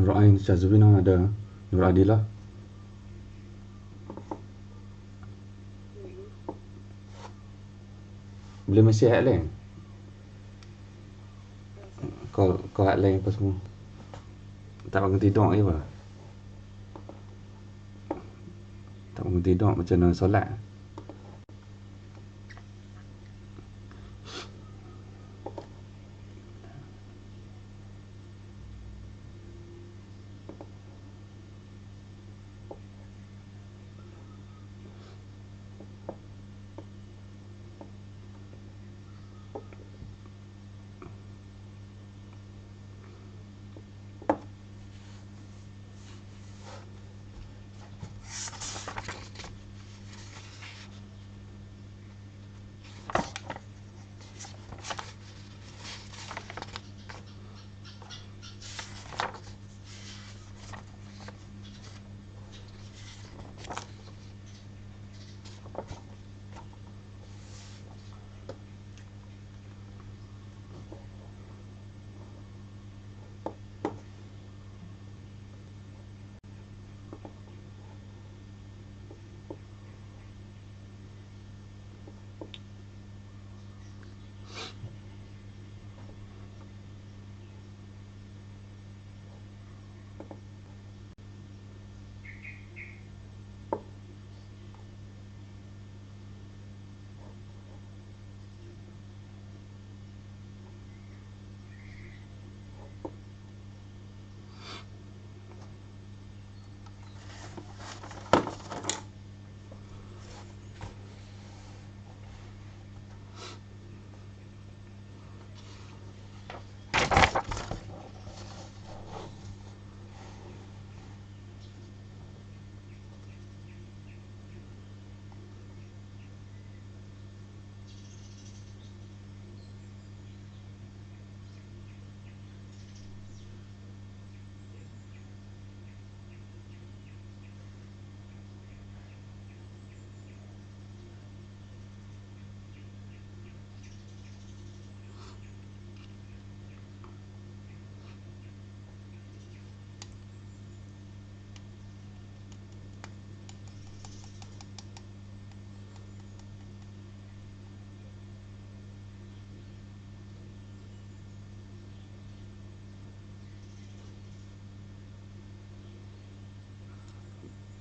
Nur Ain Syazwina, ada Nur Adilah. Boleh mesti hack lain. Kau hack lain apa semua. Tak bangun tidur je apa. Tak bangun tidur macam mana solat.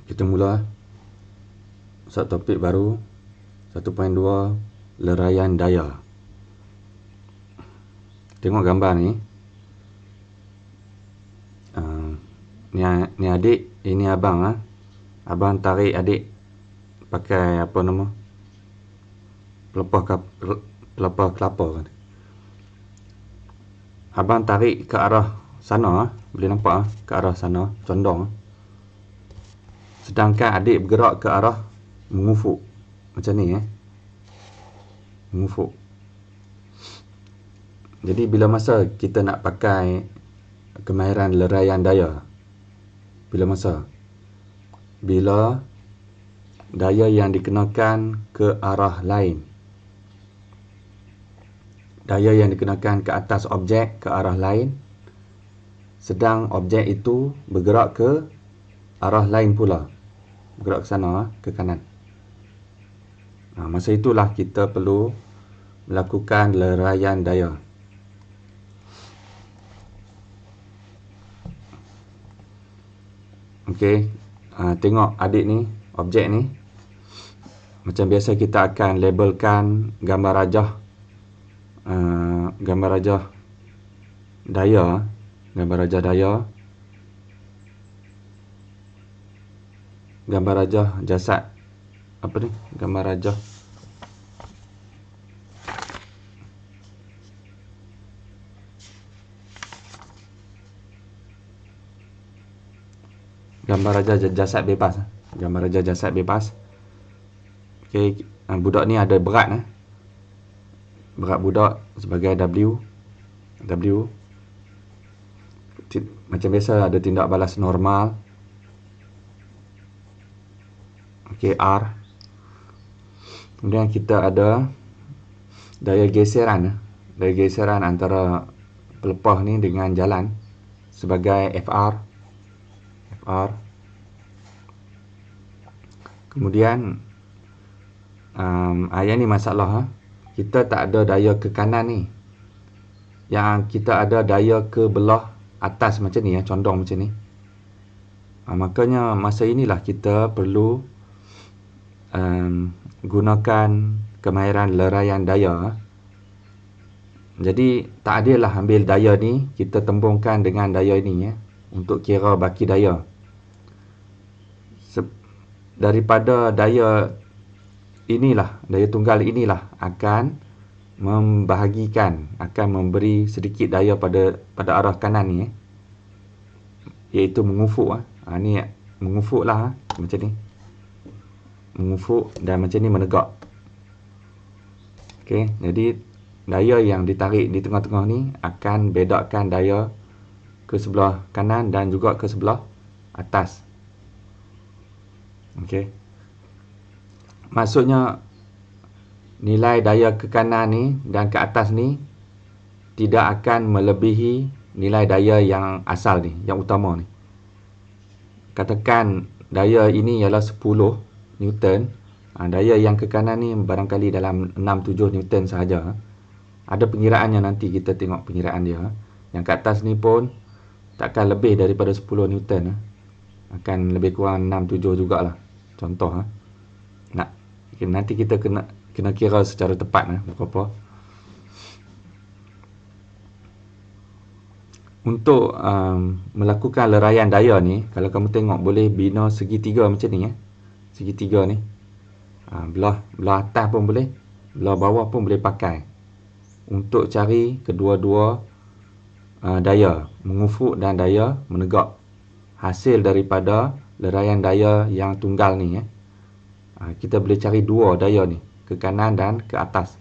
Kita mula satu topik baru 1.2 leraian daya. Tengok gambar ni. Ni adik, ini abang ah. Abang tarik adik pakai apa nama? Pelepah kelapa kan. Abang tarik ke arah sana, boleh nampak ke arah sana, condong. Sedangkan adik bergerak ke arah mengufuk. Macam ni mengufuk. Jadi bila masa kita nak pakai kemahiran leraian daya? Bila masa? Bila daya yang dikenakan ke arah lain. Daya yang dikenakan ke atas objek ke arah lain, sedang objek itu bergerak ke arah lain pula. Bergerak ke sana, ke kanan. Masa itulah kita perlu melakukan leraian daya. Okey, tengok adik ni, objek ni. Macam biasa kita akan labelkan gambar rajah daya, gambar rajah jasad, apa ni, gambar rajah jasad bebas. Gambar rajah jasad bebas. Okey, budak ni ada berat berat budak sebagai W. Macam biasa ada tindak balas normal. Okey, R. Kemudian kita ada daya geseran antara pelepah ni dengan jalan sebagai FR. FR. Kemudian yang ni masalah kita tak ada daya ke kanan ni. Yang kita ada daya ke belah atas macam ni condong macam ni. Makanya masa inilah kita perlu gunakan kemahiran leraian daya. Jadi tak adil lah ambil daya ni kita tembungkan dengan daya ini untuk kira baki daya. Daripada daya inilah, daya tunggal inilah akan membahagikan, akan memberi sedikit daya pada arah kanan ni iaitu mengufuk. Ni mengufuk lah macam ni. Mengufuk dan macam ni menegak. Okey, jadi daya yang ditarik di tengah-tengah ni akan bedakan daya ke sebelah kanan dan juga ke sebelah atas. Okey. Maksudnya nilai daya ke kanan ni dan ke atas ni tidak akan melebihi nilai daya yang asal ni, yang utama ni. Katakan daya ini ialah 10 Newton. Daya yang ke kanan ni barangkali dalam 6-7 Newton sahaja. Ada pengiraannya, nanti kita tengok pengiraan dia. Yang ke atas ni pun takkan lebih daripada 10 Newton. Akan lebih kurang 6-7 jugalah. Contoh. Nanti kita kena kira secara tepat berapa. Untuk melakukan leraian daya ni, kalau kamu tengok boleh bina segitiga macam ni segitiga ni. Belah atas pun boleh, belah bawah pun boleh pakai untuk cari kedua-dua daya mengufuk dan daya menegak, hasil daripada leraian daya yang tunggal ni kita boleh cari dua daya ni, ke kanan dan ke atas.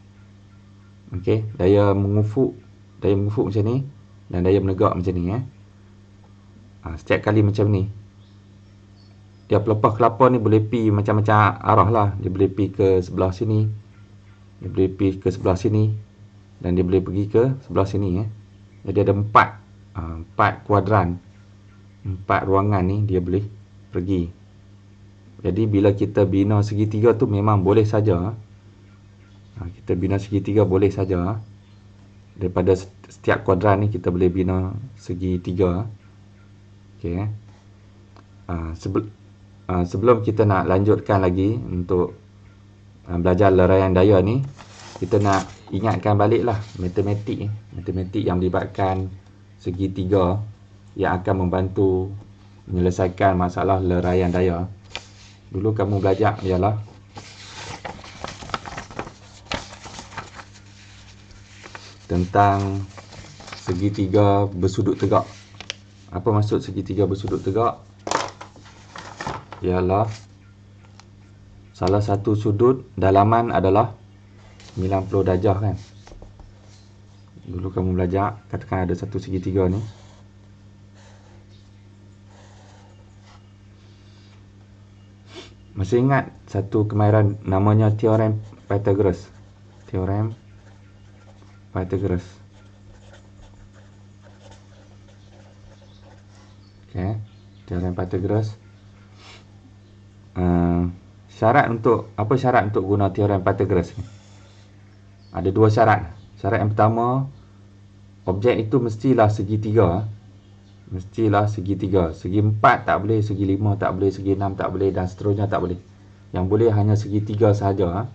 Okey, daya mengufuk macam ni dan daya menegak macam ni setiap kali macam ni dia pelepah kelapa ni boleh pi macam-macam arah lah. Dia boleh pi ke sebelah sini, dia boleh pi ke sebelah sini, dan dia boleh pergi ke sebelah sini Jadi ada empat kuadran, 4 ruangan ni dia boleh pergi. Jadi bila kita bina segitiga tu memang boleh saja. Kita bina segitiga boleh saja. Daripada setiap kuadran ni kita boleh bina segitiga. Okey. Sebelum kita nak lanjutkan lagi untuk belajar leraian daya ni, kita nak ingatkan baliklah matematik yang melibatkan segitiga yang akan membantu menyelesaikan masalah leraian daya. Dulu kamu belajar ialah tentang segitiga bersudut tegak. Apa maksud segitiga bersudut tegak? Ialah salah satu sudut dalaman adalah 90 darjah kan. Dulu kamu belajar, katakan ada satu segitiga ni. Masih ingat satu kemahiran namanya teorem Pythagoras? Teorem Pythagoras. Okey, teorem Pythagoras. Syarat untuk guna teorem Pythagoras ni? Ada dua syarat. Syarat yang pertama, objek itu mestilah segitiga. Segi 4 tak boleh, segi 5 tak boleh, segi 6 tak boleh dan seterusnya tak boleh. Yang boleh hanya segitiga sahaja.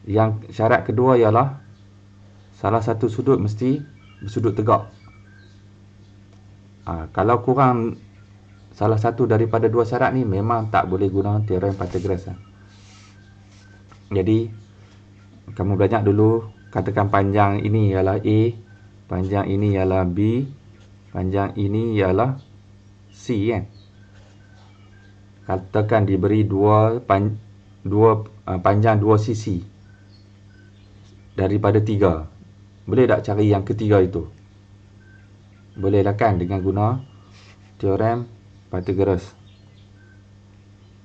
Yang syarat kedua ialah salah satu sudut mesti bersudut tegak. Kalau kurang salah satu daripada dua syarat ni memang tak boleh guna teorem Pythagoras. Jadi kamu belajar dulu, katakan panjang ini ialah A, panjang ini ialah B, panjang ini ialah C kan. Katakan diberi panjang dua sisi daripada 3. Boleh tak cari yang ketiga itu? Boleh lah kan, dengan guna teorem Pythagoras.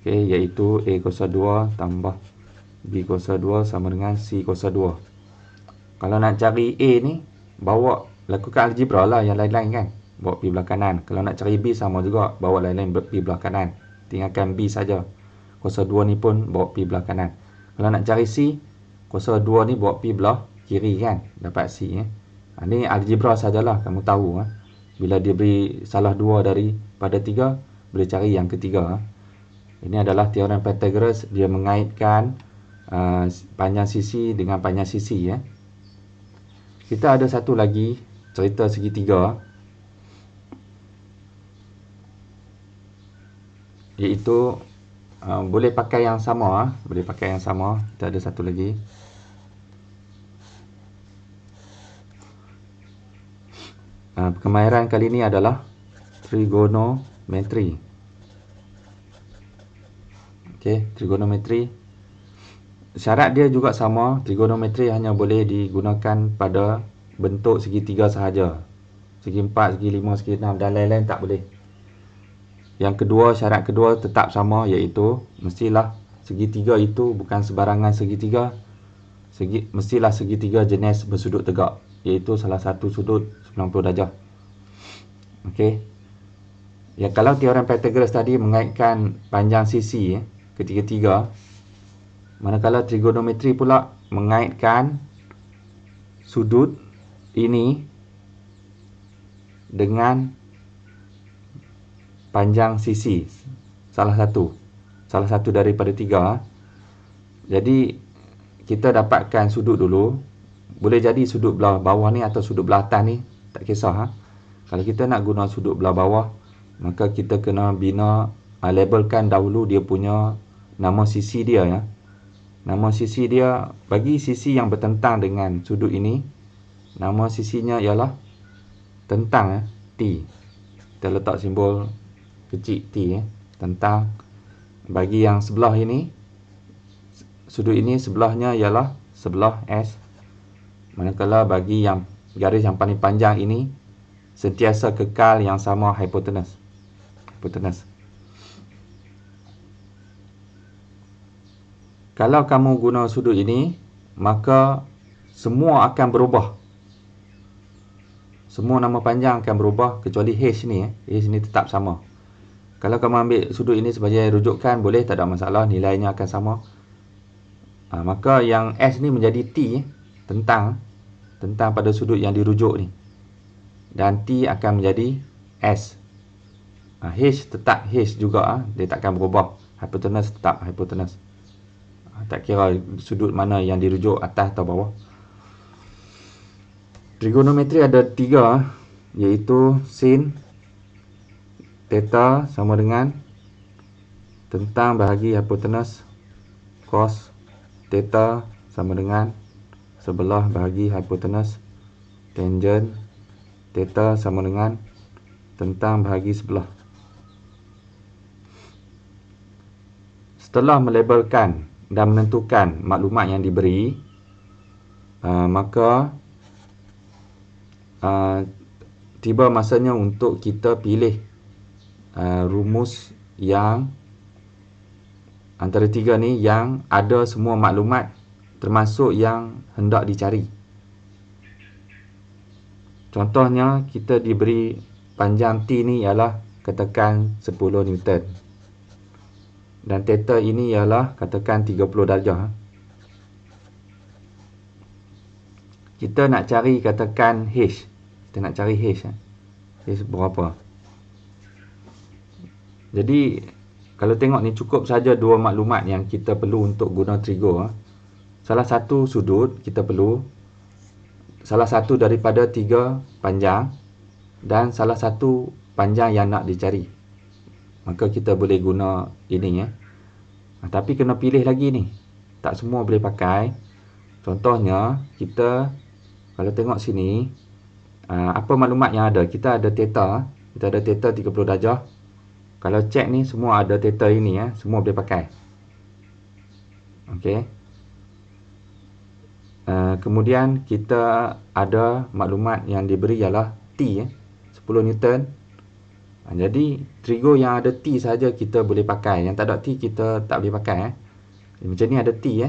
Okey, iaitu A kuasa 2 tambah B kuasa 2 sama dengan C kuasa 2. Kalau nak cari A ni, lakukan algebra lah yang lain-lain kan. bawa pergi belah kanan. Kalau nak cari B sama juga, bawa lain-lain pergi belah kanan. Tinggalkan B saja. Kuasa 2 ni pun bawa pergi belah kanan. Kalau nak cari C, kuasa 2 ni bawa pergi belah kiri kan. Dapat C. Ni algebra sajalah, kamu tahu. Bila dia beri salah 2 daripada 3, boleh cari yang ketiga. Ini adalah teorem Pythagoras. Dia mengaitkan panjang sisi dengan panjang sisi. Kita ada satu lagi cerita segitiga, iaitu boleh pakai yang sama. Boleh pakai yang sama. Kita ada satu lagi. Kemahiran kali ini adalah trigonometri. Okey, trigonometri. Syarat dia juga sama. Trigonometri hanya boleh digunakan pada bentuk segitiga sahaja. Segi 4, segi 5, segi 6 dan lain-lain tak boleh. Yang kedua, syarat kedua tetap sama, iaitu mestilah segitiga itu bukan sebarangan segitiga. Mestilah segitiga jenis bersudut tegak, iaitu salah satu sudut 90 darjah. Okey. Ya, kalau teorem Pythagoras tadi mengaitkan panjang sisi ketiga-tiga, manakala trigonometri pula mengaitkan sudut ini dengan panjang sisi salah satu daripada 3. Jadi kita dapatkan sudut dulu. Boleh jadi sudut belah bawah ni atau sudut belah atas ni, tak kisah. Kalau kita nak guna sudut belah bawah, maka kita kena bina labelkan dahulu dia punya nama sisi dia ya. Nama sisi dia, bagi sisi yang bertentang dengan sudut ini, nama sisinya ialah tentang T. Kita letak simbol kecil T tentang. Bagi yang sebelah ini, sudut ini sebelahnya ialah sebelah S. Manakala bagi yang garis yang paling panjang ini, sentiasa kekal yang sama hipotenus. Kalau kamu guna sudut ini, maka semua akan berubah. Semua nama panjang akan berubah kecuali H ni. H ni tetap sama. Kalau kamu ambil sudut ini sebagai rujukan, boleh, tak ada masalah, nilainya akan sama. Maka yang S ni menjadi T, tentang pada sudut yang dirujuk ni. Dan T akan menjadi S. H tetap H juga, dia takkan berubah. Hipotenus tetap hipotenus. Tak kira sudut mana yang dirujuk, atas atau bawah. Trigonometri ada 3, iaitu sin theta sama dengan tentang bahagi hipotenus cos theta sama dengan sebelah bahagi hipotenus tangent theta sama dengan tentang bahagi sebelah. Setelah melabelkan dan menentukan maklumat yang diberi, maka tiba masanya untuk kita pilih rumus yang antara 3 ni yang ada semua maklumat termasuk yang hendak dicari. Contohnya, kita diberi panjang T ni ialah katakan 10 Newton. Dan theta ini ialah katakan 30 darjah. Kita nak cari katakan H. Kita nak cari H. H berapa? Jadi kalau tengok ni cukup saja 2 maklumat yang kita perlu untuk guna trigo. Salah satu sudut kita perlu, salah satu daripada 3 panjang, dan salah satu panjang yang nak dicari. Maka kita boleh guna ini tapi kena pilih lagi ni. Tak semua boleh pakai. Contohnya, kita kalau tengok sini, apa maklumat yang ada? Kita ada theta. Kita ada theta 30 darjah. Kalau cek ni, semua ada theta ini. Semua boleh pakai. Okey. Kemudian, kita ada maklumat yang diberi ialah T. 10 Newton. Jadi, trigo yang ada T saja kita boleh pakai. Yang tak ada T, kita tak boleh pakai. Macam ni ada T.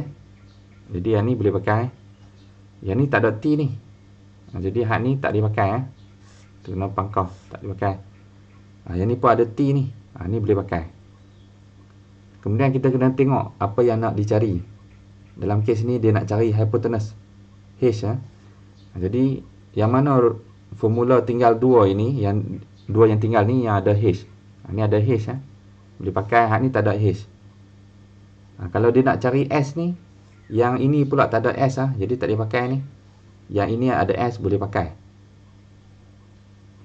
Jadi, yang ni boleh pakai. Yang ni tak ada T ni. Jadi, hak ni tak boleh pakai. Terkena pangkah, tak boleh pakai. Yang ni pun ada T ni. Ni boleh pakai. Kemudian kita kena tengok apa yang nak dicari. Dalam kes ni dia nak cari hypotenuse H. Jadi yang mana formula tinggal 2 ini, yang 2 yang tinggal ni yang ada H. Ni ada H. Boleh pakai. Hak ni tak ada H. Kalau dia nak cari S ni, yang ini pula tak ada S. Jadi tak boleh pakai ni. Yang ini ada S, boleh pakai.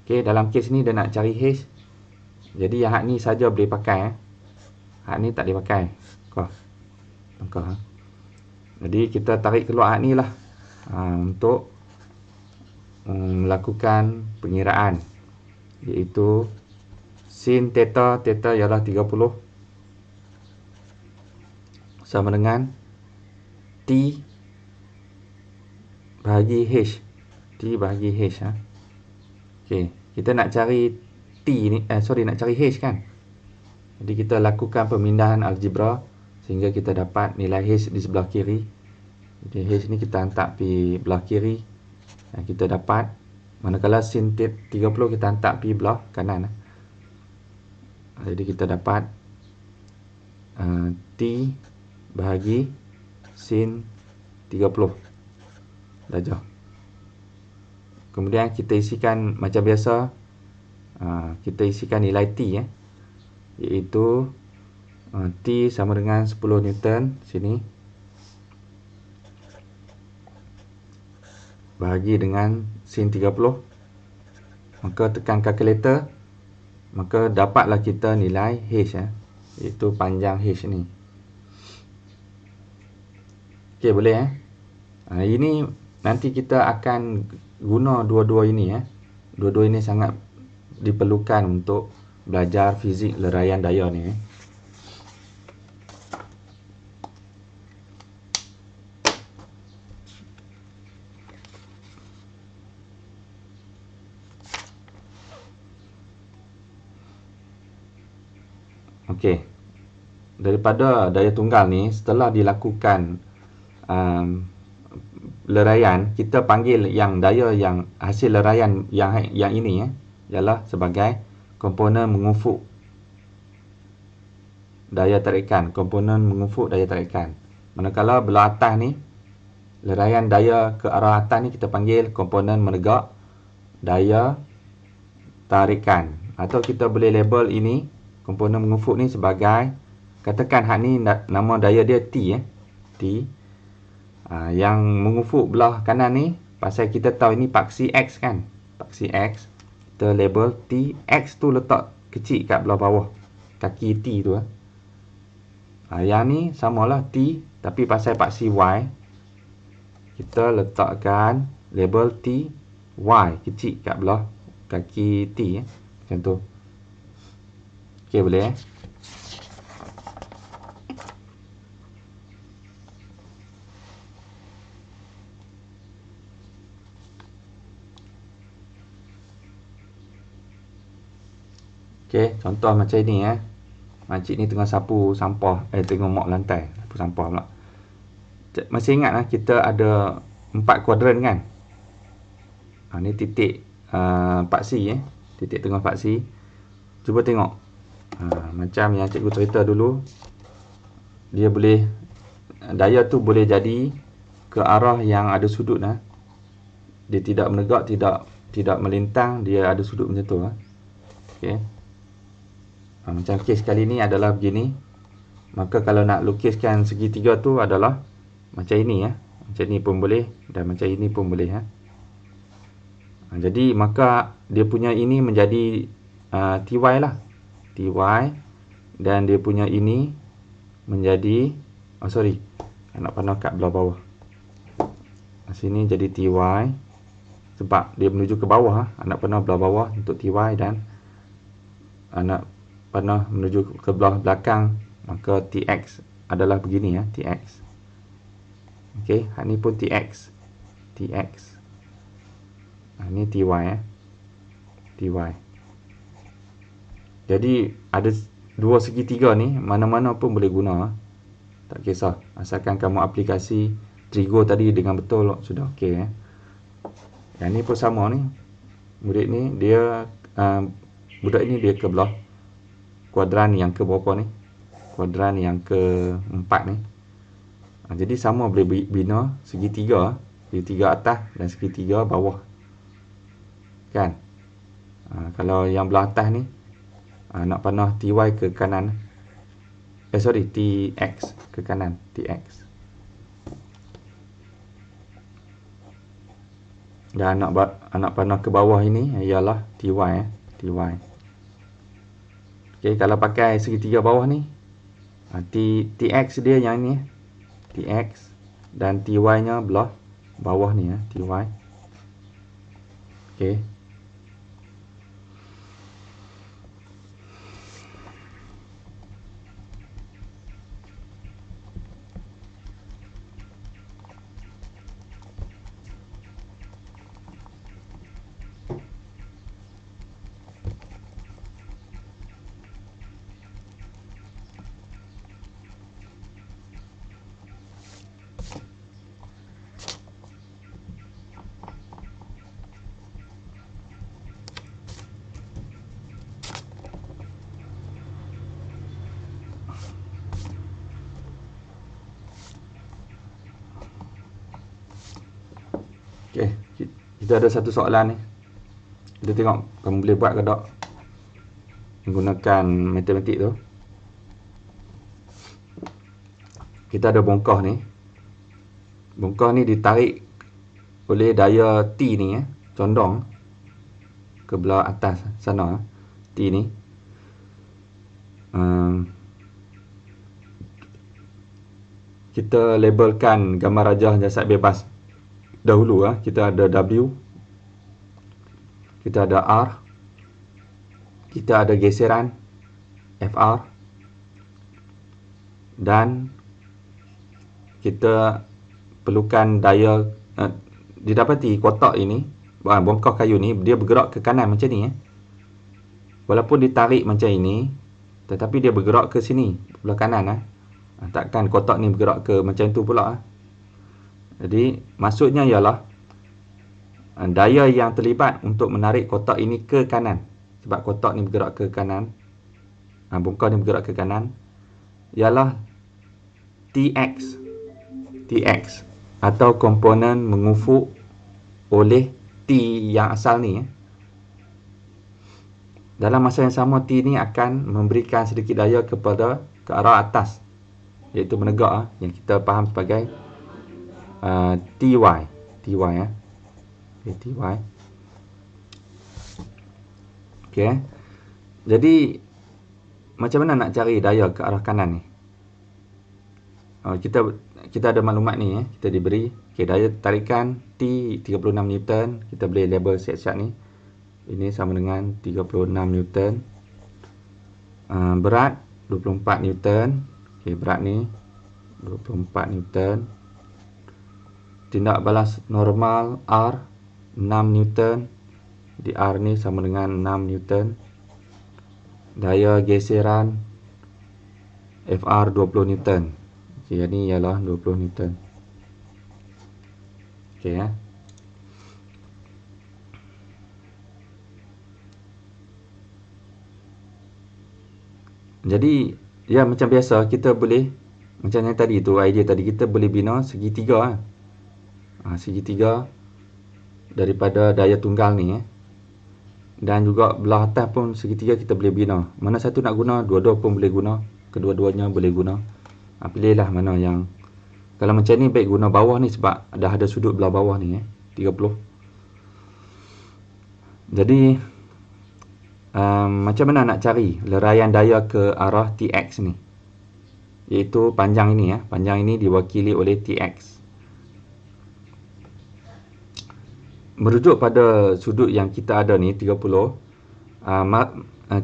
Okey, dalam kes ni dia nak cari H. Jadi yang hak ni saja boleh pakai. Hak ni tak boleh pakai. Jadi kita tarik keluar hak ni lah. Untuk melakukan pengiraan. Iaitu sin theta, theta ialah 30 sama dengan T bahagi H. T bahagi H. Okey, kita nak cari T ni, nak cari H kan. Jadi kita lakukan pemindahan algebra sehingga kita dapat nilai H di sebelah kiri. Jadi H ni kita hantar pergi belah kiri dan kita dapat, manakala sin 30 kita hantar pergi belah kanan. Jadi kita dapat T bahagi sin 30 darjah. Kemudian kita isikan macam biasa, kita isikan nilai T iaitu T sama dengan 10 Newton sini bahagi dengan sin 30. Maka tekan kalkulator, maka dapatlah kita nilai H iaitu panjang H ni. Okey, boleh ini nanti kita akan guna dua-dua ini Dua-dua ini sangat diperlukan untuk belajar fizik leraian daya ni. Okey. Daripada daya tunggal ni, setelah dilakukan leraian, kita panggil yang daya yang hasil leraian yang ini ialah sebagai komponen mengufuk daya tarikan. Komponen mengufuk daya tarikan. Manakala belah atas ni, leraian daya ke arah atas ni kita panggil komponen menegak daya tarikan. Atau kita boleh label ini, komponen mengufuk ni sebagai, katakan hak ni nama daya dia T. T. Yang mengufuk belah kanan ni, pasal kita tahu ini paksi X kan. Paksi X. Kita label T. X tu letak kecil kat belah bawah kaki T tu. Yang ni samalah T, tapi pasal paksi Y, kita letakkan label T Y kecil kat belah kaki T. Macam tu. Okey, boleh Okey, contoh macam ini makcik ni tengah sapu sampah, tengah mop lantai, sapu sampah pula. Masih ingat kita ada 4 kuadran kan? Ni titik paksi titik tengah paksi. Cuba tengok. Macam yang cikgu cerita dulu, dia boleh, daya tu boleh jadi ke arah yang ada sudut. Dia tidak menegak, tidak melintang, dia ada sudut macam tu. Okey. Macam kes kali ni adalah begini. Maka kalau nak lukiskan segitiga tu adalah macam ini Macam ni pun boleh dan macam ini pun boleh Jadi maka dia punya ini menjadi TY lah. TY. Dan dia punya ini menjadi, nak panah kat belah bawah. Sini jadi TY. Sebab dia menuju ke bawah. Anak panah belah bawah untuk TY dan anak panah menuju ke belah belakang, maka TX adalah begini TX. Okey, hak ni pun TX. TX. Ni TY TY. Jadi ada dua segitiga ni, mana-mana pun boleh guna. Tak kisah, asalkan kamu aplikasi trigo tadi dengan betul sudah okey. Yang ni pun sama ni. murid ni dia budak ini dia ke belah kuadran yang ke berapa ni? Kuadran yang ke-4 ni. Jadi sama boleh bina segitiga atas dan segitiga bawah. Kan? Kalau yang belah atas ni nak panah TY ke kanan. TX ke kanan, TX. Dan nak panah ke bawah ini ialah TY TY. Okey, kalau pakai segitiga bawah ni TX dia yang ni TX dan TY nya belah bawah ni TY. Okey. Okey, kita ada satu soalan ni. Kita tengok kamu boleh buat ke tak menggunakan matematik tu. Kita ada bongkah ni. Bongkah ni ditarik oleh daya T ni condong ke belah atas sana T ni. Kita labelkan gambar rajah jasad bebas. Dahulu kita ada W, kita ada R, kita ada geseran FR, dan kita perlukan daya didapati kotak ini, bongkah kayu ni dia bergerak ke kanan macam ni walaupun ditarik macam ini tetapi dia bergerak ke sini belah kanan takkan kotak ni bergerak ke macam tu pula. Jadi maksudnya ialah daya yang terlibat untuk menarik kotak ini ke kanan, sebab kotak ni bergerak ke kanan, bongkah ni bergerak ke kanan, ialah TX atau komponen mengufuk oleh T yang asal ni. Dalam masa yang sama T ni akan memberikan sedikit daya ke arah atas, iaitu menegak yang kita faham sebagai TY. Okay, TY. Okey. Jadi macam mana nak cari daya ke arah kanan ni? Kita ada maklumat ni kita diberi daya tarikan T 36 Newton. Kita boleh label siap-siap ni. Ini sama dengan 36 Newton. Berat 24 Newton. Okey, berat ni 24 Newton. Tindak balas normal R 6 Newton. Di R ni sama dengan 6 Newton. Daya geseran FR 20 Newton. Okey, ini ialah 20 Newton. Okey Jadi macam biasa kita boleh macam yang tadi tu, idea tadi kita boleh bina segitiga segitiga daripada daya tunggal ni dan juga belah atas pun segitiga kita boleh bina. Mana satu nak guna, dua-dua pun boleh guna, kedua-duanya boleh guna. Pilihlah mana yang, kalau macam ni baik guna bawah ni sebab dah ada sudut belah bawah ni 30. Jadi macam mana nak cari leraian daya ke arah TX ni, iaitu panjang ini panjang ini diwakili oleh TX. Merujuk pada sudut yang kita ada ni 30,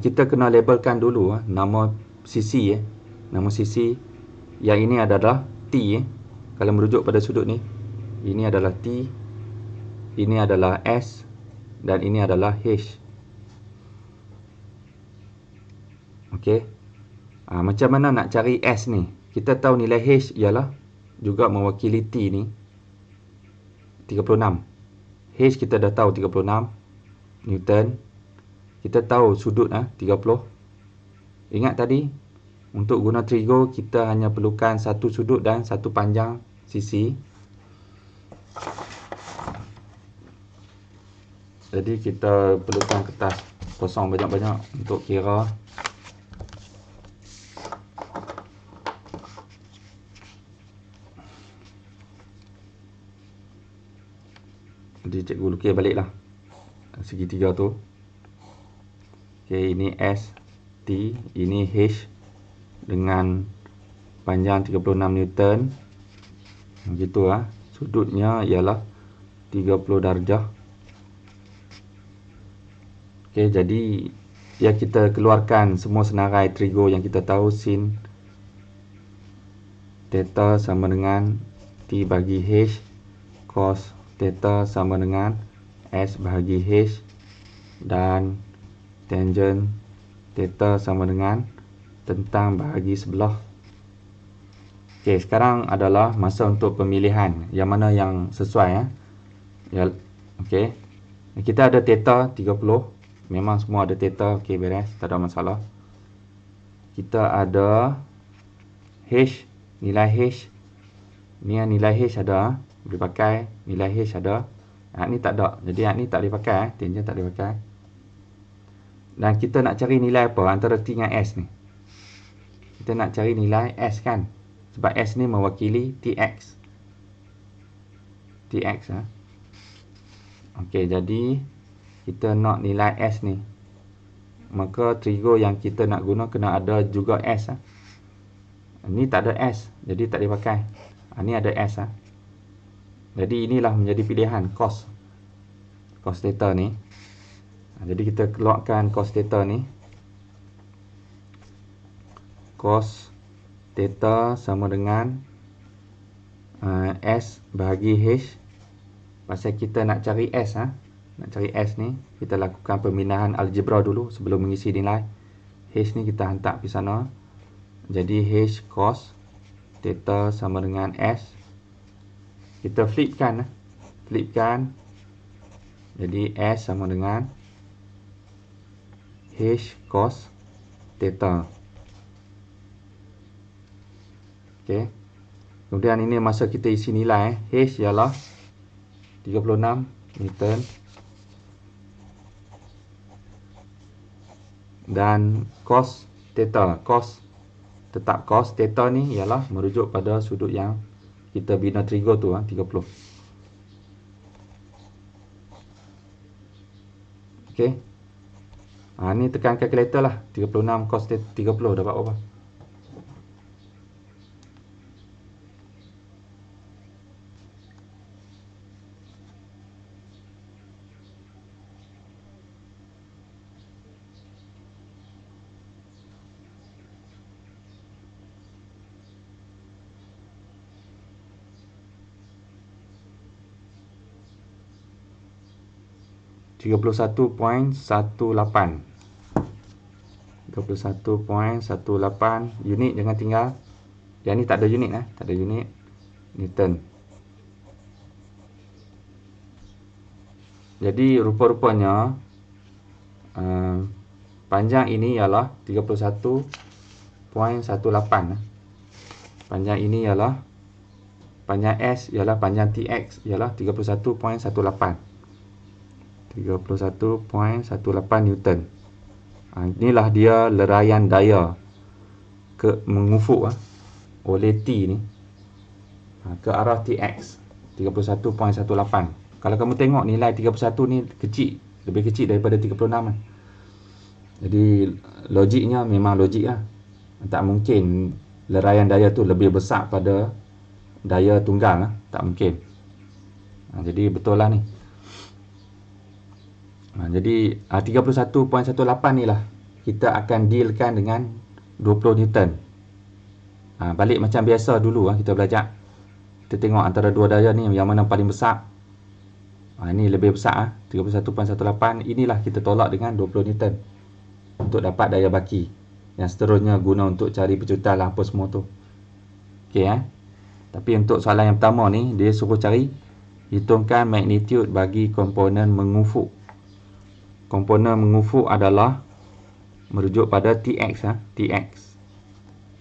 kita kena labelkan dulu nama sisi nama sisi yang ini adalah T kalau merujuk pada sudut ni. Ini adalah T, ini adalah S, dan ini adalah H. Okey. Macam mana nak cari S ni? Kita tahu nilai H ialah juga mewakili T ni 36. H kita dah tahu 36. Newton. Kita tahu sudut 30. Ingat tadi, untuk guna trigo kita hanya perlukan satu sudut dan satu panjang sisi. Jadi kita perlukan kertas kosong banyak-banyak untuk kira. Jadi cikgu lukis baliklah segitiga tu. Okey, ini S, T, ini H dengan panjang 36 Newton. Begitu sudutnya ialah 30 darjah. Okey, jadi ya kita keluarkan semua senarai trigo yang kita tahu. Sin theta sama dengan T bagi H, cos theta sama dengan S bahagi H, dan tangent theta sama dengan tentang bahagi sebelah. Okey, sekarang adalah masa untuk pemilihan yang mana yang sesuai ya. Okey. Kita ada theta 30. Memang semua ada theta. Okey, beres, tak ada masalah. Kita ada H, nilai H. Ni nilai H ada, boleh pakai. Nilai H ada. Ni tak ada. Jadi ni tak boleh pakai, tangent tak boleh pakai. Dan kita nak cari nilai apa antara T dengan S ni? Kita nak cari nilai S kan? Sebab S ni mewakili TX. TX Okey, jadi kita nak nilai S ni. Maka trigo yang kita nak guna kena ada juga S Ni tak ada S, jadi tak boleh pakai. Ni ada S Jadi inilah menjadi pilihan cos theta ni. Jadi kita keluarkan cos theta ni. Cos theta sama dengan S bahagi H. Pasal kita nak cari S nak cari S ni, kita lakukan pemindahan algebra dulu sebelum mengisi nilai. H ni kita hantar ke sana. Jadi H cos theta sama dengan S. Kita flipkan. Jadi S sama dengan H cos theta. Okey. Kemudian ini masa kita isi nilai. H ialah 36 Newton. Dan cos theta. Tetap cos theta ni ialah merujuk pada sudut yang kita bina trigo tu 30. Okey. Ni tekan kalkulator lah. 36 cos 30 dapat apa? .18 unit jangan tinggal. Yang ni tak ada unit tak ada unit. Newton. Jadi rupa-rupanya panjang ini ialah 31.18. Panjang ini ialah panjang S ialah panjang TX ialah 31.18. 31.18 Newton. Inilah dia leraian daya mengufuk oleh T ni ke arah TX 31.18. Kalau kamu tengok nilai 31 ni kecil, lebih kecil daripada 36 Jadi logiknya memang logik tak mungkin leraian daya tu lebih besar pada daya tunggal tak mungkin. Jadi betul lah ni. Jadi 31.18 ni lah kita akan dealkan dengan 20 Newton. Balik macam biasa dulu kita belajar. Kita tengok antara dua daya ni yang mana paling besar. Ini lebih besar 31.18. Inilah kita tolak dengan 20 Newton untuk dapat daya baki. Yang seterusnya guna untuk cari pecutan lah apa semua tu. Okey Tapi untuk soalan yang pertama ni dia suruh cari hitungkan magnitude bagi komponen mengufuk. komponen mengufuk adalah merujuk pada Tx, Tx.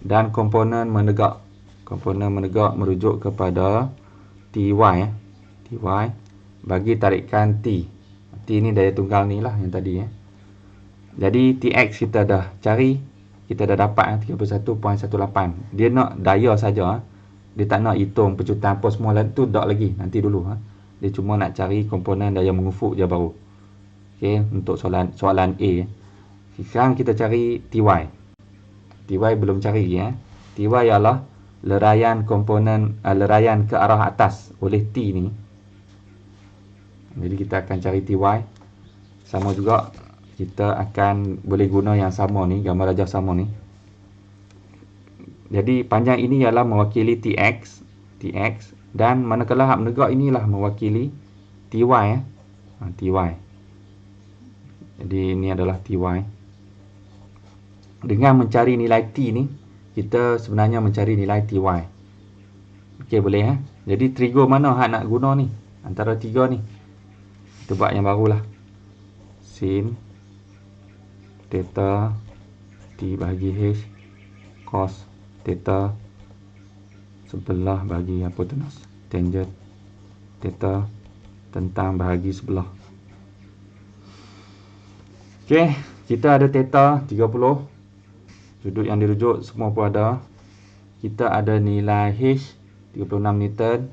Dan komponen menegak merujuk kepada Ty, Ty bagi tarikan T. T ni daya tunggal ni lah yang tadi. Jadi Tx kita dah cari, kita dah dapat 31.18. Dia nak daya saja. Dia tak nak hitung pecutan apa semua tu, tak lagi, nanti dulu. Dia cuma nak cari komponen daya mengufuk je baru. Okey, untuk soalan A. Sekarang kita cari Ty. Ty belum cari Ty ialah leraian komponen leraian ke arah atas oleh T ni. Jadi kita akan cari Ty. Sama juga kita akan boleh guna yang sama ni, gambar rajah sama ni. Jadi panjang ini ialah mewakili Tx dan manakala hak menegak inilah mewakili Ty. Ty. Jadi ini adalah Ty. Dengan mencari nilai T ni, kita sebenarnya mencari nilai Ty. Okey, boleh Jadi trigger mana hak nak guna ni? Antara tiga ni. Kita buat yang barulah. Sin theta T bahagi H cos theta sebelah bahagi hipotenus tangent theta tentang bahagi sebelah. Okey, kita ada theta 30. Sudut yang dirujuk semua pun ada. Kita ada nilai H 36 Newton.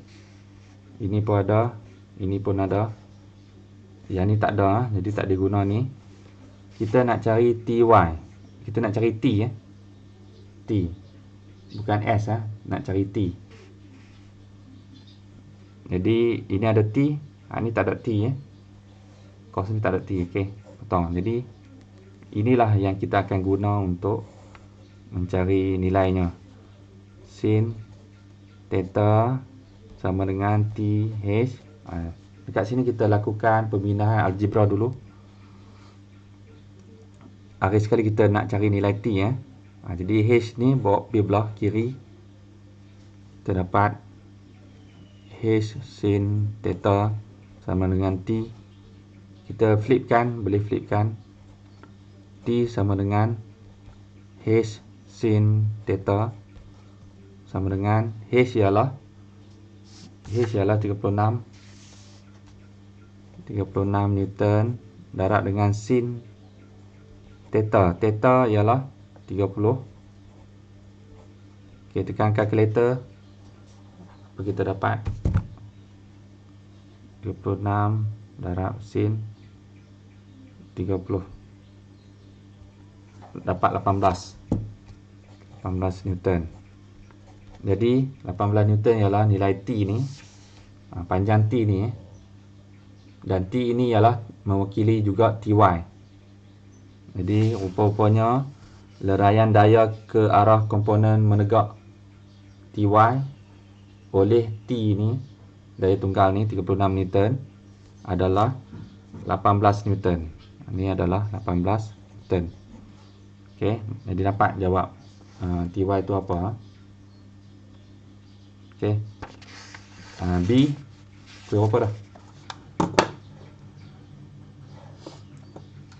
Ini pun ada, ini pun ada. Yang ni tak ada, jadi tak diguna ni. Kita nak cari Ty. Kita nak cari T T. Bukan S nak cari T. Jadi ini ada T, ni tak ada T Cos ni tak ada T. Okey, potong. Jadi inilah yang kita akan guna untuk mencari nilainya. Sin theta sama dengan TH. Dekat sini kita lakukan pemindahan algebra dulu. Akhir sekali kita nak cari nilai T jadi H ni bawa pergi belah kiri. Kita dapat H sin theta sama dengan T. Kita flipkan, boleh flipkan. T sama dengan H sin theta sama dengan H ialah 36 Newton darab dengan sin theta. Theta ialah 30. Okey, tekan kalkulator. Apa kita dapat? 36 darab sin 30. Dapat 18 Newton. Jadi 18 Newton ialah nilai T ni. Panjang T ni dan T ini ialah mewakili juga Ty. Jadi rupa-rupanya leraian daya ke arah komponen menegak Ty oleh T ni, daya tunggal ni 36 Newton adalah 18 Newton. Ini adalah 18 Newton. Okey, jadi dapat jawab Ty itu apa? Okey. B berapa dah?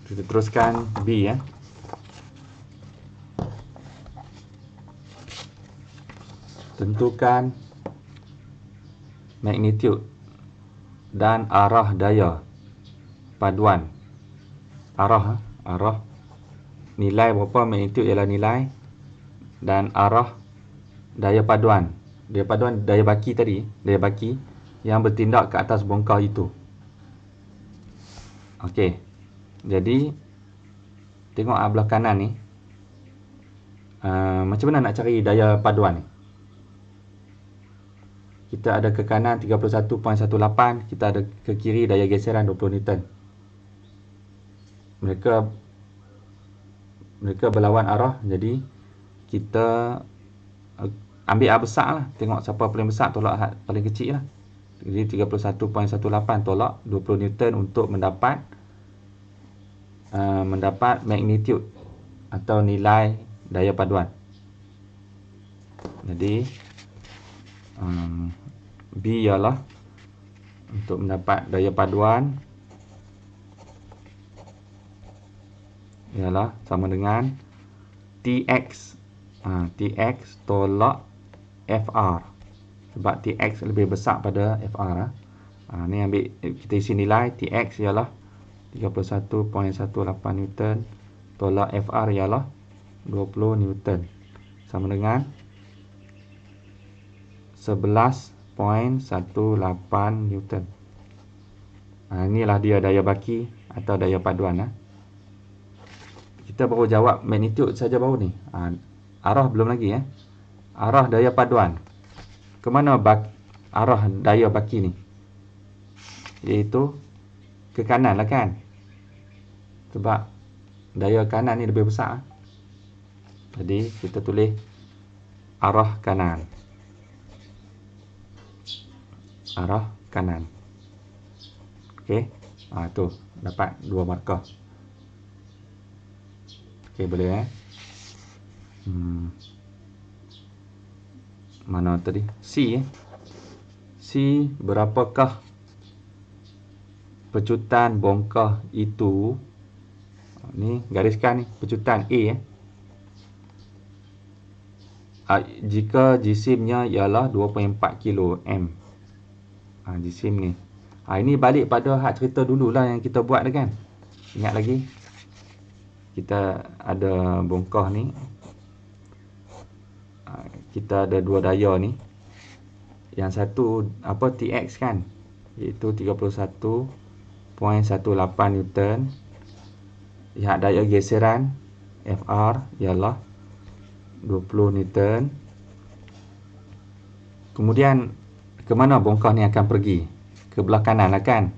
Kita teruskan B Tentukan magnitude dan arah daya paduan. Arah nilai berapa, magnitude ialah nilai, dan arah daya paduan. Daya paduan daya baki tadi, daya baki yang bertindak ke atas bongkah itu. Okey. Jadi tengok belah kanan ni. Macam mana nak cari daya paduan ni? Kita ada ke kanan 31.18, kita ada ke kiri daya geseran 20 Newton. Mereka berlawan arah, jadi kita ambil A besar lah. Tengok siapa paling besar, tolak hak paling kecil lah. Jadi 31.18 tolak 20 Newton untuk mendapat magnitude atau nilai daya paduan. Jadi B ialah untuk mendapat daya paduan ialah sama dengan TX. TX tolak FR. Sebab TX lebih besar pada FR. Ni ambil, kita isi nilai. TX ialah 31.18 Newton. Tolak FR ialah 20 Newton. Sama dengan 11.18 Newton. Inilah dia daya baki atau daya paduan. Kita baru jawab magnitude saja baru ni. Arah belum lagi. Arah daya paduan. Ke mana arah daya baki ni? Iaitu ke kanan lah kan. Sebab daya kanan ni lebih besar. Jadi kita tulis arah kanan. Arah kanan. Okey. Tu dapat 2 markah. Okey, boleh Mana tadi? C C, berapakah pecutan bongkah itu? Ni gariskan ni, pecutan A jika jisimnya ialah 2.4 kilo M. Jisim ni. Ini balik pada hak cerita dululah yang kita buat dah kan. Ingat lagi? Kita ada bongkah ni. Kita ada dua daya ni. Yang satu TX kan, iaitu 31.18 Newton. Lihat daya geseran FR ialah 20 Newton. Kemudian ke mana bongkah ni akan pergi? Ke belah kanan lah kan.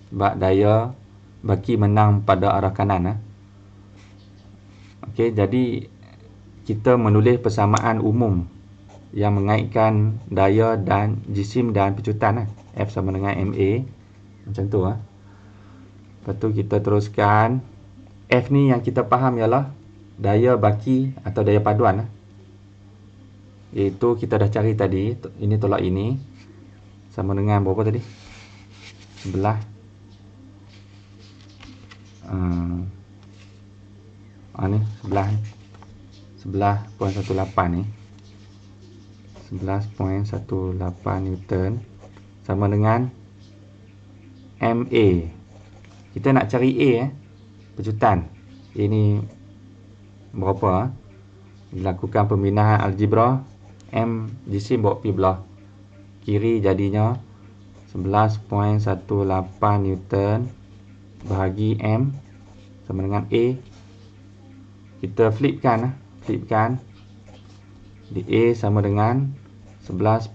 Sebab daya baki menang pada arah kanan. Okey, jadi kita menulis persamaan umum yang mengaitkan daya dan jisim dan pecutan. F sama dengan MA. Macam tu. Lepas tu kita teruskan. F ni yang kita faham ialah daya baki atau daya paduan. Iaitu kita dah cari tadi. Ini tolak ini. Sama dengan berapa tadi? 11. Ni 11.18 ni. 11.18 Newton sama dengan MA. Kita nak cari A pecutan. Ini berapa? Dilakukan pembinaan algebra. M jisim bawa pi belah kiri, jadinya 11.18 Newton bahagi M sama dengan A. Kita flipkan. Di A sama dengan 11.18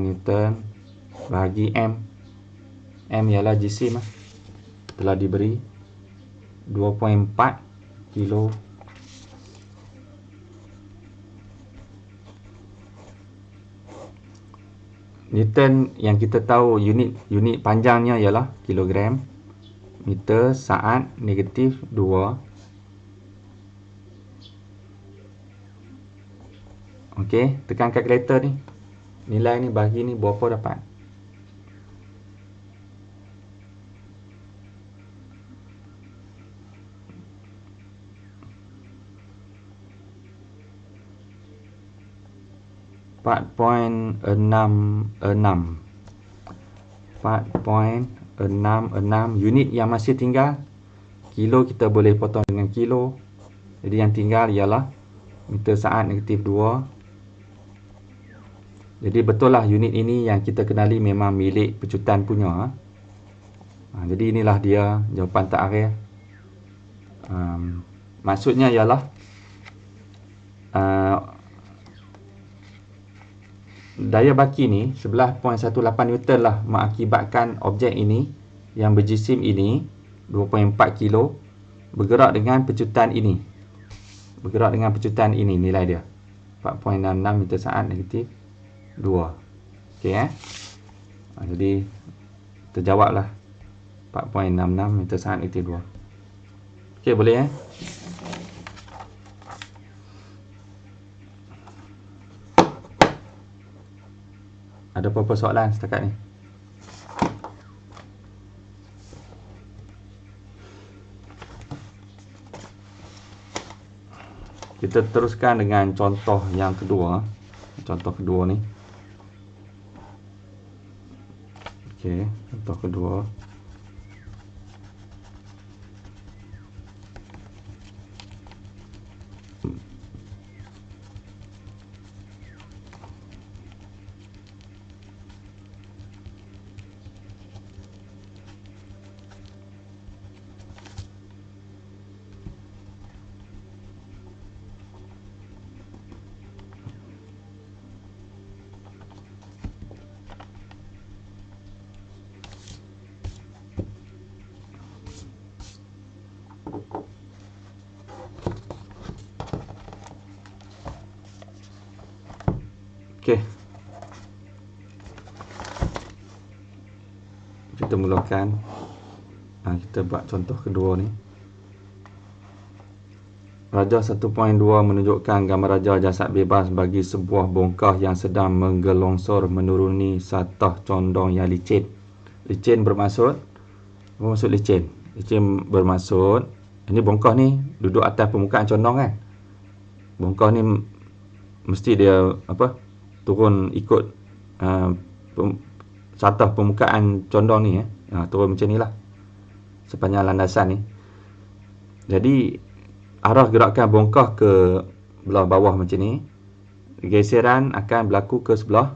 Newton bahagi M. M ialah jisim. Telah diberi 2.4 kilo. Newton yang kita tahu unit panjangnya ialah kilogram. Meter saat negatif 2. Okey, tekan kalkulator ni. Nilai ni bagi ni berapa dapat? .66 unit yang masih tinggal. Kilo kita boleh potong dengan kilo. Jadi yang tinggal ialah meter saat negatif 2. Jadi betul lah unit ini yang kita kenali memang milik pecutan punya. Jadi inilah dia jawapan terakhir. Maksudnya ialah daya baki ni 11.18 Newton lah mengakibatkan objek ini yang berjisim ini 2.4 kilo bergerak dengan pecutan ini. Nilai dia 4.66 meter saat negatif 2. Okey jadi terjawablah 4.66 meter saat negatif 2. Okey, boleh Ada apa-apa soalan setakat ni? kita teruskan dengan contoh yang kedua. Contoh kedua ni. Okey, contoh kedua. Okey. Kita mulakan. Kita buat contoh kedua ni. Rajah 1.2 menunjukkan gambar rajah jasad bebas bagi sebuah bongkah yang sedang menggelongsor menuruni satah condong yang licin. Licin bermaksud, apa maksud licin? Licin bermaksud, ini bongkah ni duduk atas permukaan condong kan. Bongkah ni mesti dia turun ikut satah permukaan condong ni turun macam ni lah sepanjang landasan ni. Jadi arah gerakan bongkah ke belah bawah macam ni, geseran akan berlaku ke sebelah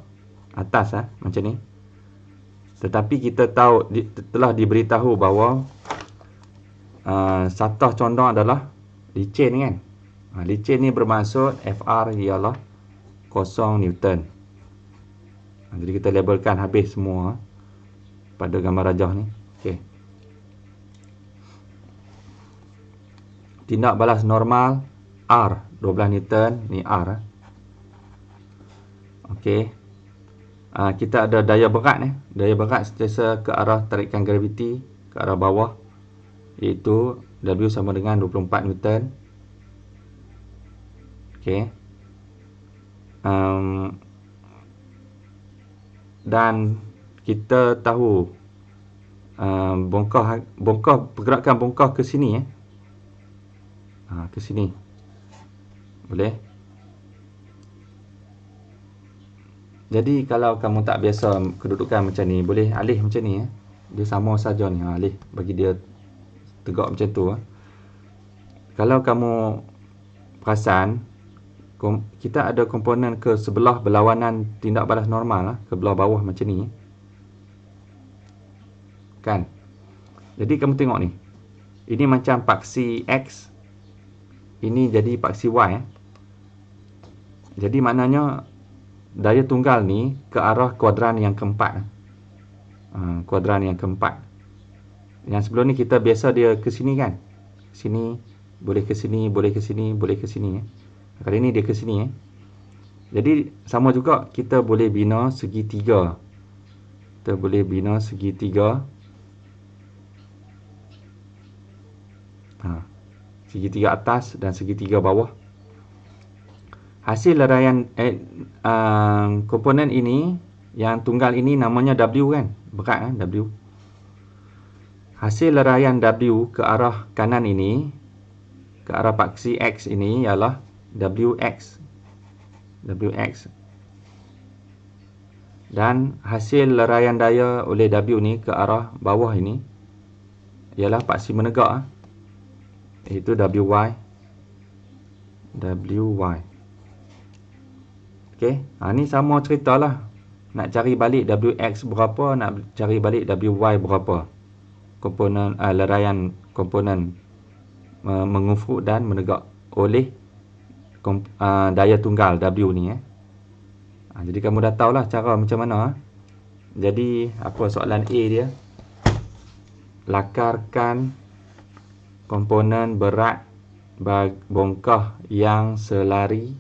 atas macam ni. Tetapi kita tahu telah diberitahu bahawa satah condong adalah licin kan. Licin ni bermaksud FR ialah 0 Newton. Jadi kita labelkan habis semua pada gambar rajah ni. Okey. Tindak balas normal R 12 Newton, ni R. Okey. Kita ada daya berat ni. Daya berat sentiasa ke arah tarikan graviti ke arah bawah, iaitu W sama dengan 24 Newton. Okey. Dan kita tahu pergerakan bongkah ke sini ke sini. Boleh? Jadi kalau kamu tak biasa kedudukan macam ni, boleh alih macam ni Dia sama saja ni, alih bagi dia tegak macam tu. Kalau kamu perasan, kita ada komponen ke sebelah berlawanan tindak balas normal ke belah bawah macam ni. Kan? Jadi kamu tengok ni. Ini macam paksi X. Ini jadi paksi Y. Jadi maknanya daya tunggal ni ke arah kuadran yang keempat. Kuadran yang keempat. Yang sebelum ni kita biasa dia ke sini kan. Sini, boleh ke sini, boleh ke sini, boleh ke sini. Kali ni dia ke sini Jadi sama juga kita boleh bina segitiga. Kita boleh bina segitiga. Segitiga atas dan segitiga bawah. Hasil leraian komponen ini, yang tunggal ini namanya W kan. Berat W. Hasil leraian W ke arah kanan ini, ke arah paksi X ini ialah WX. Dan hasil leraian daya oleh W ni ke arah bawah ini ialah paksi menegak, iaitu WY. Okey, ni sama ceritalah. Nak cari balik WX berapa, nak cari balik WY berapa. Komponen leraian komponen mengufuk dan menegak oleh daya tunggal W ni jadi kamu dah tahulah cara macam mana. Jadi apa soalan A dia? Lakarkan komponen berat bongkah yang selari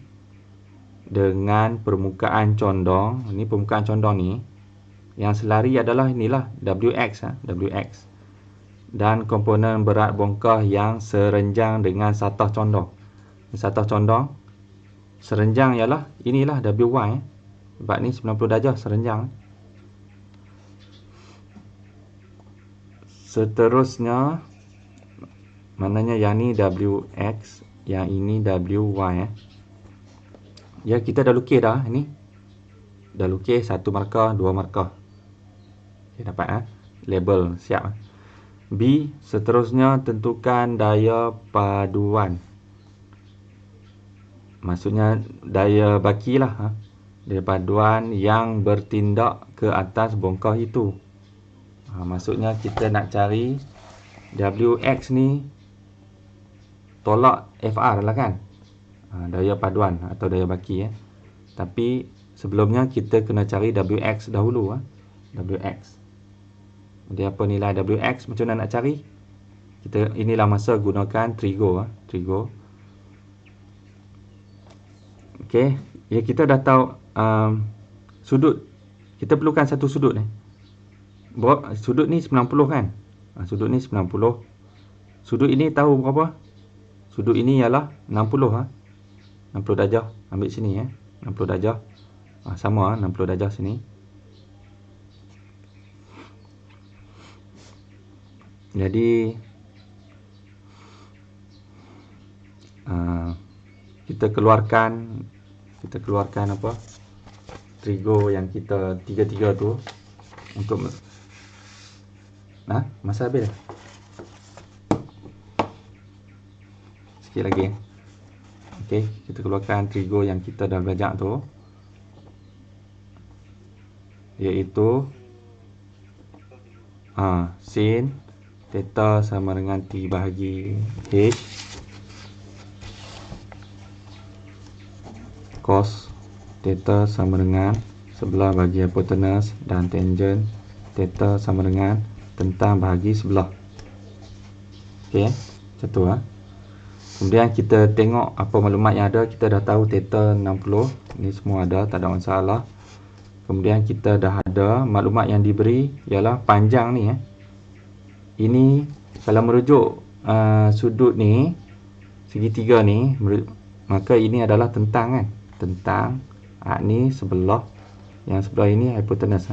dengan permukaan condong. Ini permukaan condong ni. Yang selari adalah inilah WX. Dan komponen berat bongkah yang serenjang dengan satah condong. Satah condong serenjang ialah inilah WY. Sebab ni 90 darjah serenjang. Seterusnya maknanya yang ni WX Yang ini WY Ya, kita dah lukis dah ni. Dah lukis 1 markah, 2 markah. Okay, dapat label siap. B, seterusnya tentukan daya paduan. Maksudnya daya baki lah. Daya paduan yang bertindak ke atas bongkah itu. Maksudnya kita nak cari WX ni tolak FR lah kan. Daya paduan atau daya baki. Tapi sebelumnya kita kena cari WX dahulu. WX. Jadi apa nilai WX, macam mana nak cari? Inilah masa gunakan trigo. Okey, ya kita dah tahu sudut. Kita perlukan satu sudut ni. Sudut ni 90 kan? Sudut ni 90. Sudut ini tahu berapa? Sudut ini ialah 60 60 darjah. Ambil sini 60 darjah. Sama 60 darjah sini. Jadi kita keluarkan apa? Trigo yang kita 33 tu untuk masa habis dah. Sikit lagi. Okey, kita keluarkan trigo yang kita dah belajar tu, iaitu sin theta sama dengan T bahagi H cos theta sama dengan sebelah bagi hipotenus dan tangent theta sama dengan tentang bahagi sebelah. Okey, macam tu Kemudian kita tengok apa maklumat yang ada. Kita dah tahu theta 60. Ni semua ada, tak ada masalah. Kemudian kita dah ada maklumat yang diberi ialah panjang ni Ini kalau merujuk sudut ni, segitiga ni, maka ini adalah tentang Tentang ni sebelah, yang sebelah ini hipotenus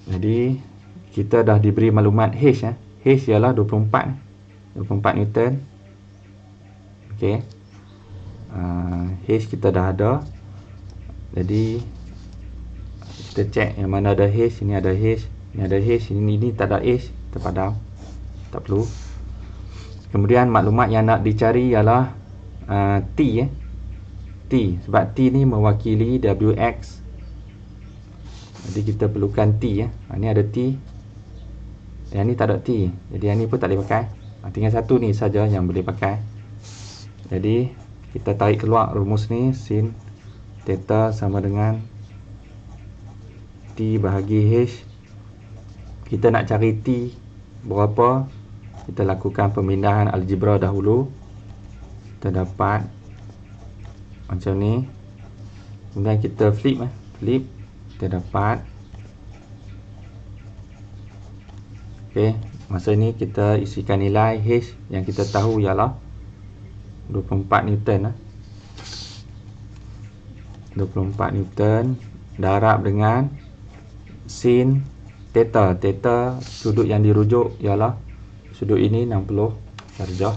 Jadi kita dah diberi maklumat H H ialah 24 Newton. Okey. H kita dah ada. Jadi kita cek yang mana ada H. Ini ada H, ini ada H, ini tak ada H, terpadam, tak perlu. Kemudian maklumat yang nak dicari ialah T T, sebab T ni mewakili WX. Jadi kita perlukan T Ini ada T. Yang ni tak ada T. Jadi yang ni pun tak boleh pakai. Tinggal satu ni saja yang boleh pakai. Jadi kita tarik keluar rumus ni, sin theta sama dengan T bahagi H. Kita nak cari T berapa, kita lakukan pemindahan algebra dahulu. Kita dapat macam ni. Kemudian kita flip kita dapat. Okey, masa ni kita isikan nilai H yang kita tahu ialah 24 Newton 24 Newton darab dengan sin theta. Theta sudut yang dirujuk ialah sudut ini 60 darjah.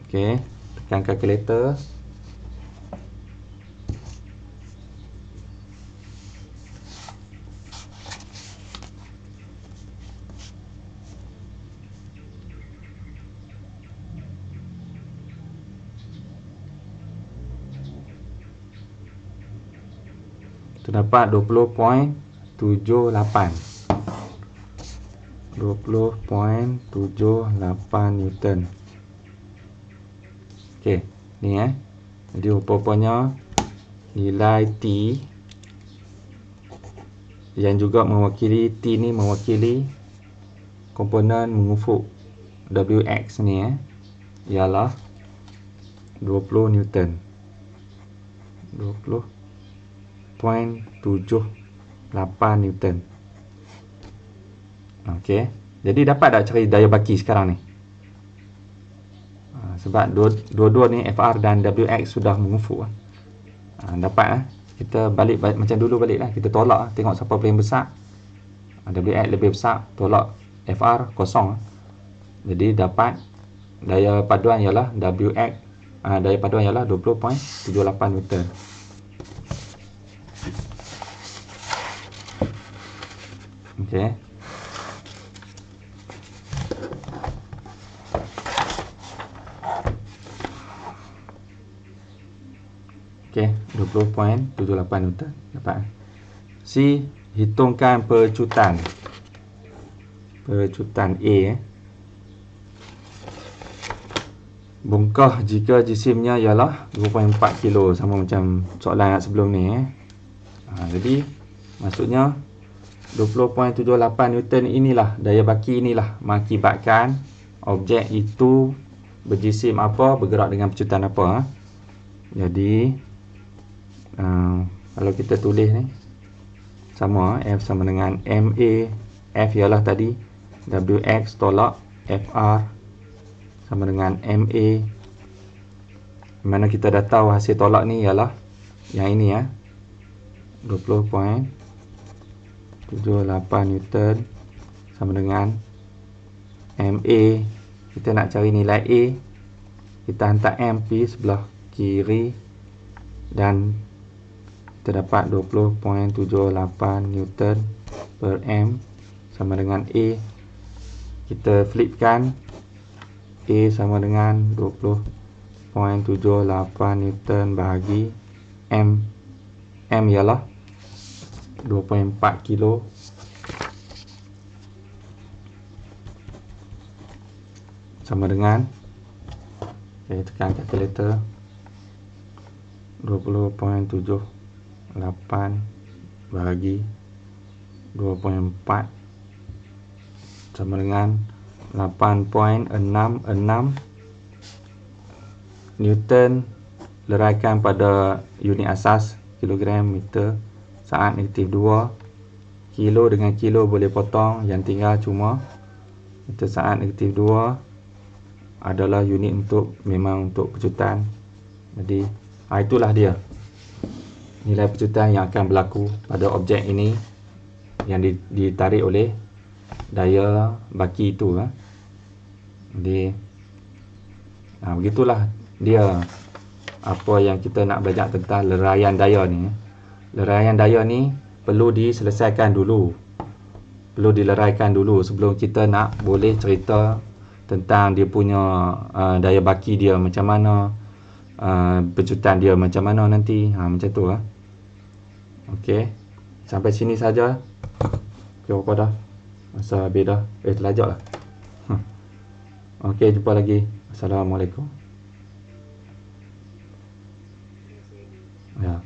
Okey, tekan kalkulator. Terdapat 20.78 Newton. Okey, ni jadi rupa-rupanya nilai T yang juga mewakili T ni mewakili komponen mengufuk WX ni ialah 20 Newton. 20.78 Newton. Okey, jadi dapat tak cari daya baki sekarang ni? Sebab dua-dua ni FR dan WX sudah mengufuk. Dapat kita balik macam dulu baliklah. Kita tolak tengok siapa paling besar. WX lebih besar, tolak FR kosong. Jadi dapat daya paduan ialah WX, daya paduan ialah 20.78 Newton. Okey. Okey, 20.78 Newton dapat. C, hitungkan pecutan. Pecutan A. Bongkah jika jisimnya ialah 2.4 kilo, sama macam soalan sebelum ni. Jadi maksudnya 20.78 Newton inilah, daya baki inilah mengakibatkan objek itu berjisim apa, bergerak dengan pecutan apa. Jadi kalau kita tulis ni sama, F sama dengan MA. F ialah tadi WX tolak FR sama dengan MA. Mana kita dah tahu hasil tolak ni ialah yang ini 20.78 Newton sama dengan MA. Kita nak cari nilai A, kita hantar M pergi sebelah kiri dan kita dapat 20.78 Newton per M sama dengan A. Kita flipkan, A sama dengan 20.78 Newton bahagi M. M ialah 2.4 kilo. Sama dengan, tekan kalkulator, 20.78 bahagi 2.4 sama dengan 8.66 Newton leraikan pada unit asas kilogram meter saat negatif 2. Kilo dengan kilo boleh potong, yang tinggal cuma meter saat negatif 2 adalah unit untuk, memang untuk pecutan. Jadi itulah dia nilai pecutan yang akan berlaku pada objek ini yang ditarik oleh daya baki itu. Jadi begitulah dia apa yang kita nak belajar tentang leraian daya ni. Leraian daya ni perlu diselesaikan dulu, perlu dileraikan dulu sebelum kita nak boleh cerita tentang dia punya daya baki dia macam mana, pecutan dia macam mana nanti. Macam tu. Okey, sampai sini saja. Okey, apa dah? Masa habis dah. Terlajak lah. Okey, jumpa lagi. Assalamualaikum. Ya.